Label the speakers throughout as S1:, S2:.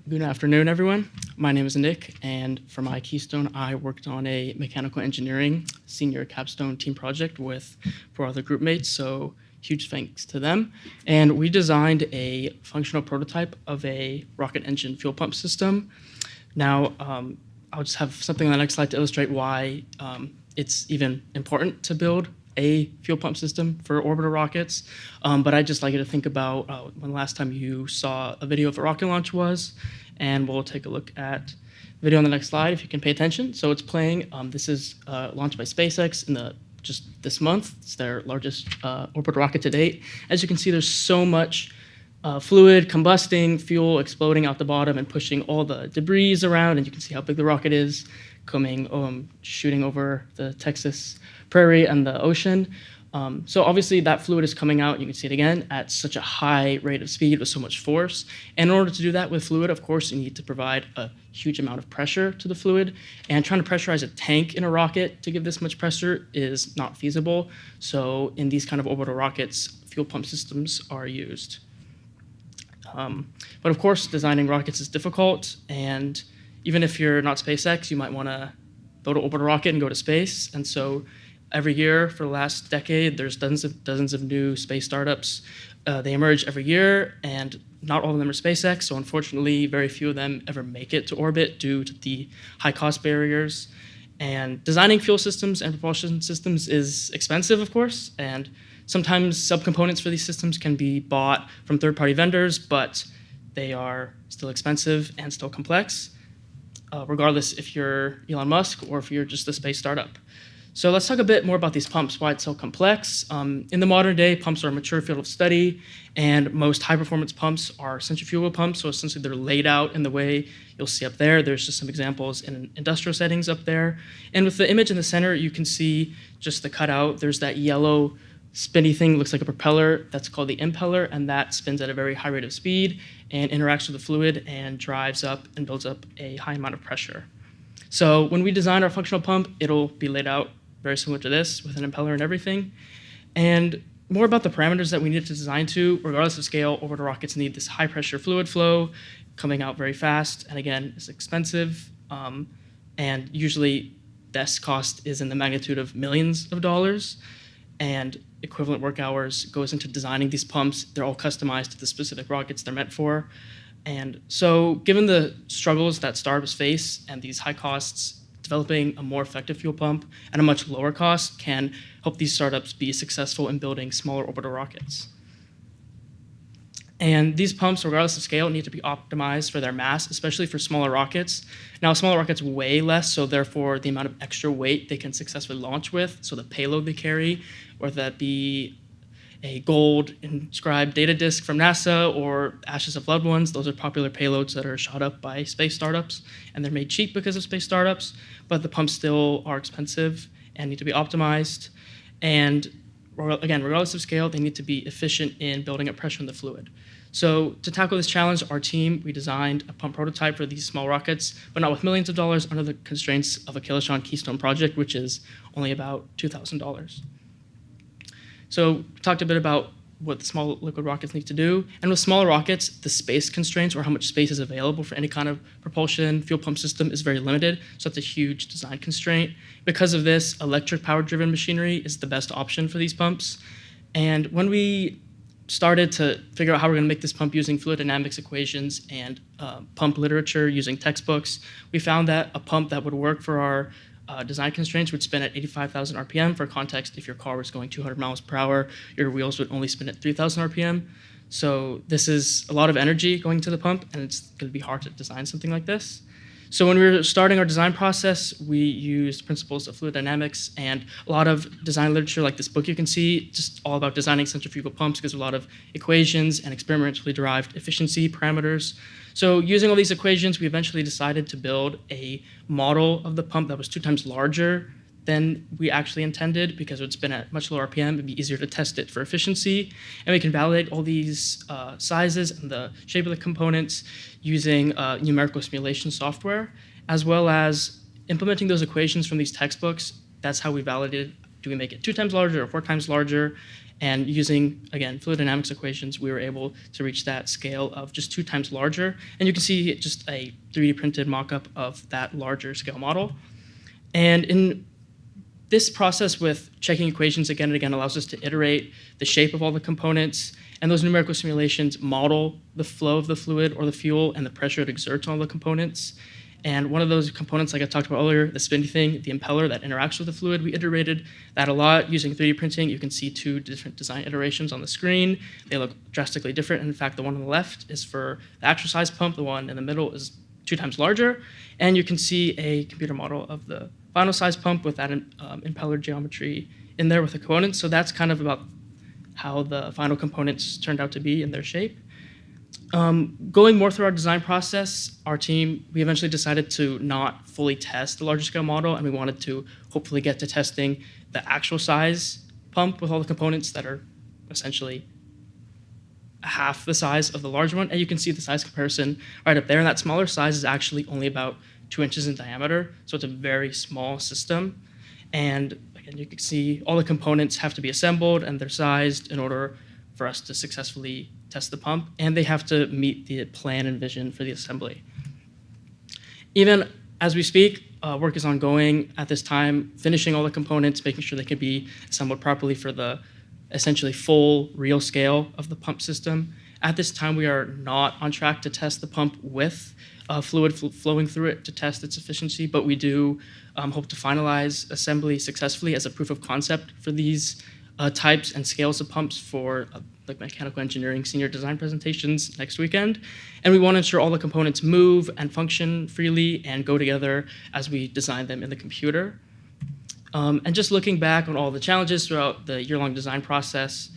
S1: Good afternoon, everyone. My name is Nick, and for my Keystone, I worked on a mechanical engineering senior capstone team project with 4 other group mates, so huge thanks to them. And we designed a functional prototype of a rocket engine fuel pump system. Now, I'll just have something on the next slide to illustrate why it's even important to build a fuel pump system for orbital rockets. But I'd just like you to think about when the last time you saw a video of a rocket launch was, and we'll take a look at the video on the next slide if you can pay attention. So it's playing. This is launched by SpaceX in just this month. It's their largest orbital rocket to date. As you can see, there's so much fluid combusting, fuel exploding out the bottom and pushing all the debris around, and you can see how big the rocket is coming, shooting over the Texas prairie and the ocean. So obviously that fluid is coming out, you can see it again, at such a high rate of speed with so much force. And in order to do that with fluid, of course, you need to provide a huge amount of pressure to the fluid. And trying to pressurize a tank in a rocket to give this much pressure is not feasible. So in these kind of orbital rockets, fuel pump systems are used. But of course, designing rockets is difficult, and even if you're not SpaceX, you might want to build an orbital rocket and go to space. And so every year for the last decade, there's dozens of new space startups. They emerge every year, and not all of them are SpaceX, so unfortunately, very few of them ever make it to orbit due to the high cost barriers. And designing fuel systems and propulsion systems is expensive, of course, and sometimes subcomponents for these systems can be bought from third-party vendors, but they are still expensive and still complex, regardless if you're Elon Musk or if you're just a space startup. So let's talk a bit more about these pumps, why it's so complex. In the modern day, pumps are a mature field of study, and most high-performance pumps are centrifugal pumps, so essentially they're laid out in the way you'll see up there. There's just some examples in industrial settings up there. And with the image in the center, you can see just the cutout. There's that yellow spinny thing, looks like a propeller, that's called the impeller, and that spins at a very high rate of speed and interacts with the fluid and drives up and builds up a high amount of pressure. So when we design our functional pump, it'll be laid out very similar to this with an impeller and everything. And more about the parameters that we need to design to, regardless of scale, orbital rockets need this high pressure fluid flow coming out very fast, and again, it's expensive, and usually this cost is in the magnitude of millions of dollars, and equivalent work hours goes into designing these pumps. They're all customized to the specific rockets they're meant for. And so given the struggles that startups face and these high costs, developing a more effective fuel pump at a much lower cost can help these startups be successful in building smaller orbital rockets. And these pumps, regardless of scale, need to be optimized for their mass, especially for smaller rockets. Now, smaller rockets weigh less, so therefore the amount of extra weight they can successfully launch with, so the payload they carry, whether that be a gold inscribed data disk from NASA or ashes of loved ones, those are popular payloads that are shot up by space startups, and they're made cheap because of space startups, but the pumps still are expensive and need to be optimized. And again, regardless of scale, they need to be efficient in building up pressure in the fluid. So to tackle this challenge, our team, we designed a pump prototype for these small rockets, but not with millions of dollars, under the constraints of a Kilachand Keystone project, which is only about $2,000. So we talked a bit about what the small liquid rockets need to do. And with smaller rockets, the space constraints, or how much space is available for any kind of propulsion fuel pump system, is very limited. So that's a huge design constraint. Because of this, electric power-driven machinery is the best option for these pumps. And when we started to figure out how we're going to make this pump using fluid dynamics equations and pump literature using textbooks, we found that a pump that would work for our design constraints would spin at 85,000 RPM. For context, if your car was going 200 miles per hour, your wheels would only spin at 3,000 RPM. So this is a lot of energy going to the pump, and it's going to be hard to design something like this. So when we were starting our design process, we used principles of fluid dynamics and a lot of design literature like this book you can see, just all about designing centrifugal pumps, because a lot of equations and experimentally derived efficiency parameters. So using all these equations, we eventually decided to build a model of the pump that was 2 times larger than we actually intended, because it would spin at much lower RPM. It'd be easier to test it for efficiency. And we can validate all these sizes and the shape of the components using numerical simulation software, as well as implementing those equations from these textbooks. That's how we validated, do we make it 2 times larger or 4 times larger? And using, again, fluid dynamics equations, we were able to reach that scale of just 2 times larger. And you can see just a 3D printed mock-up of that larger scale model. And in this process with checking equations again and again allows us to iterate the shape of all the components, and those numerical simulations model the flow of the fluid or the fuel and the pressure it exerts on all the components. And one of those components, like I talked about earlier, the spinny thing, the impeller that interacts with the fluid, we iterated that a lot using 3D printing. You can see 2 different design iterations on the screen. They look drastically different. And in fact, the one on the left is for the actual size pump. The one in the middle is 2 times larger. And you can see a computer model of the final size pump with that impeller geometry in there with the components. So that's kind of about how the final components turned out to be in their shape. Going more through our design process, our team, we eventually decided to not fully test the larger scale model, and we wanted to hopefully get to testing the actual size pump with all the components that are essentially half the size of the large one. And you can see the size comparison right up there. And that smaller size is actually only about 2 inches in diameter. So it's a very small system. And again, you can see all the components have to be assembled and they're sized in order for us to successfully test the pump, and they have to meet the plan and vision for the assembly. Even as we speak, work is ongoing at this time, finishing all the components, making sure they can be assembled properly for the essentially full real scale of the pump system. At this time, we are not on track to test the pump with fluid flowing through it to test its efficiency, but we do hope to finalize assembly successfully as a proof of concept for these types and scales of pumps for the mechanical engineering senior design presentations next weekend. And we want to ensure all the components move and function freely and go together as we design them in the computer. And just looking back on all the challenges throughout the year-long design process,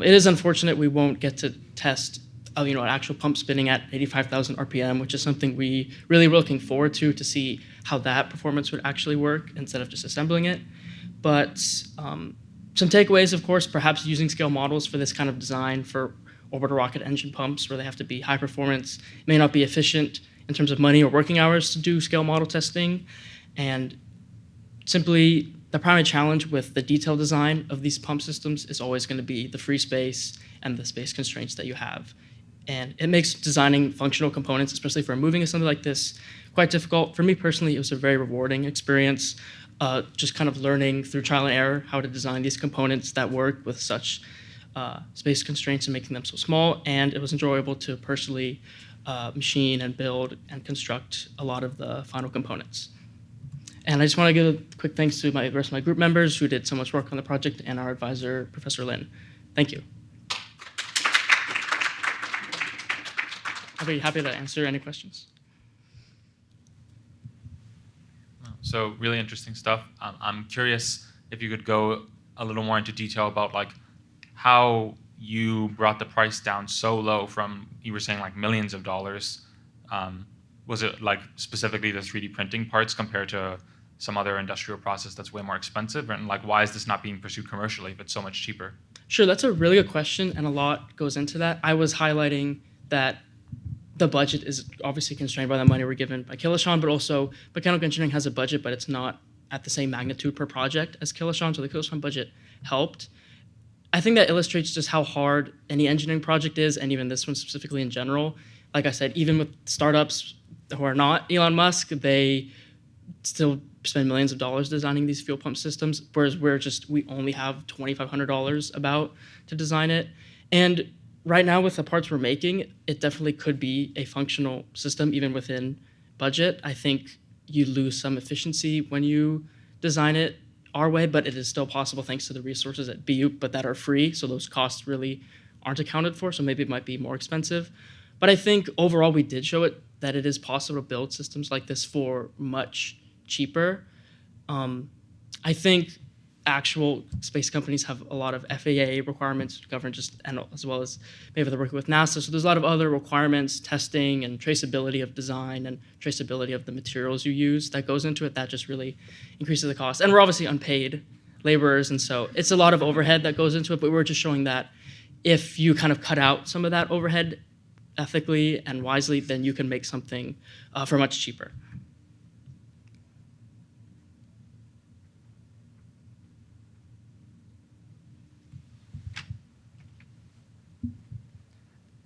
S1: it is unfortunate we won't get to test an actual pump spinning at 85,000 RPM, which is something we really were looking forward to see how that performance would actually work instead of just assembling it. But some takeaways, of course, perhaps using scale models for this kind of design for orbital rocket engine pumps where they have to be high performance may not be efficient in terms of money or working hours to do scale model testing. And simply, the primary challenge with the detailed design of these pump systems is always going to be the free space and the space constraints that you have. And it makes designing functional components, especially for a moving assembly like this, quite difficult. For me personally, it was a very rewarding experience, just kind of learning through trial and error how to design these components that work with such space constraints and making them so small. And it was enjoyable to personally machine and build and construct a lot of the final components. And I just want to give a quick thanks to the rest of my group members who did so much work on the project and our advisor, Professor Lin. Thank you. I'll be happy to answer any questions.
S2: So really interesting stuff. I'm curious if you could go a little more into detail about how you brought the price down so low from, you were saying millions of dollars. Was it specifically the 3D printing parts compared to some other industrial process that's way more expensive? And why is this not being pursued commercially if it's so much cheaper?
S1: Sure, that's a really good question, and a lot goes into that. I was highlighting that the budget is obviously constrained by the money we're given by Kilachand, but also mechanical engineering has a budget, but it's not at the same magnitude per project as Kilachand, so the Kilachand budget helped. I think that illustrates just how hard any engineering project is, and even this one specifically in general. Like I said, even with startups who are not Elon Musk, they still spend millions of dollars designing these fuel pump systems, whereas we only have $2,500 about to design it. And right now, with the parts we're making, it definitely could be a functional system, even within budget. I think you lose some efficiency when you design it our way, but it is still possible thanks to the resources at BU, but that are free, so those costs really aren't accounted for, so maybe it might be more expensive. But I think overall we did show it that it is possible to build systems like this for much cheaper. I think actual space companies have a lot of FAA requirements to govern and as well as maybe they're working with NASA. So there's a lot of other requirements, testing and traceability of design and traceability of the materials you use that goes into it. That just really increases the cost. And we're obviously unpaid laborers, and so it's a lot of overhead that goes into it, but we're just showing that if you kind of cut out some of that overhead ethically and wisely, then you can make something for much cheaper.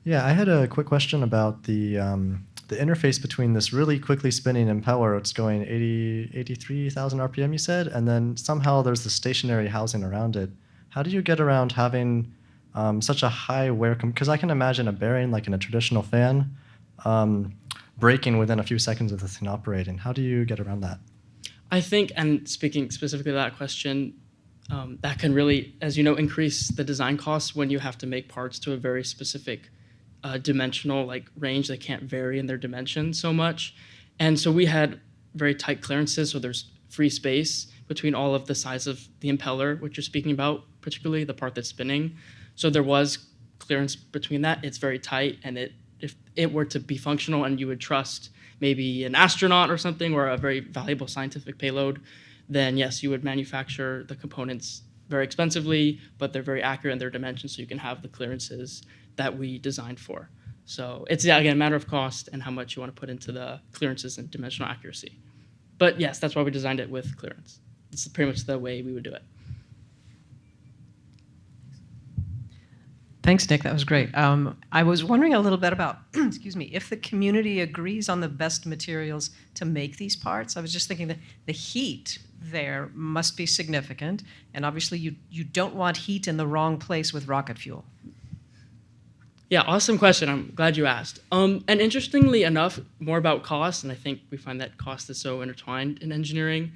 S3: Yeah, I had a quick question about the interface between this really quickly spinning impeller. It's going 83,000 RPM, you said, and then somehow there's the stationary housing around it. How do you get around having such a high wear? Because I can imagine a bearing, like in a traditional fan, breaking within a few seconds of the thing operating. How do you get around that?
S1: I think, and speaking specifically to that question, that can really, as you know, increase the design costs when you have to make parts to a very specific dimensional like range. They can't vary in their dimension so much. And so we had very tight clearances, so there's free space between all of the sides of the impeller, which you're speaking about, particularly the part that's spinning. So there was clearance between that. It's very tight, and if it were to be functional and you would trust maybe an astronaut or something, or a very valuable scientific payload, then yes, you would manufacture the components very expensively, but they're very accurate in their dimensions, so you can have the clearances that we designed for. So it's, yeah, again, a matter of cost and how much you want to put into the clearances and dimensional accuracy. But yes, that's why we designed it with clearance. It's pretty much the way we would do it.
S4: Thanks, Nick. That was great. I was wondering a little bit about, excuse me, if the community agrees on the best materials to make these parts. I was just thinking that the heat there must be significant, and obviously you don't want heat in the wrong place with rocket fuel.
S1: Yeah, awesome question. I'm glad you asked. And interestingly enough, more about cost, and I think we find that cost is so intertwined in engineering.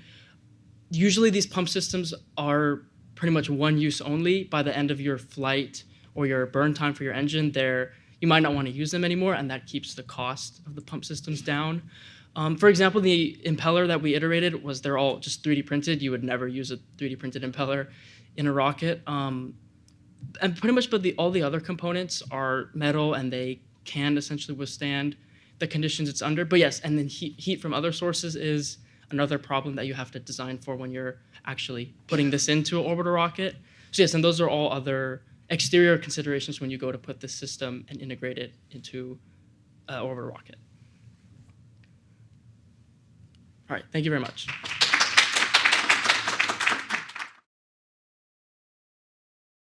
S1: Usually these pump systems are pretty much one use only. By the end of your flight or your burn time for your engine, you might not want to use them anymore, and that keeps the cost of the pump systems down. For example, the impeller that we iterated they're all just 3D printed. You would never use a 3D printed impeller in a rocket. And pretty much, but all the other components are metal, and they can essentially withstand the conditions it's under. But yes, and then heat from other sources is another problem that you have to design for when you're actually putting this into an orbital rocket. So yes, and those are all other exterior considerations when you go to put this system and integrate it into an orbital rocket. All right, thank you very much.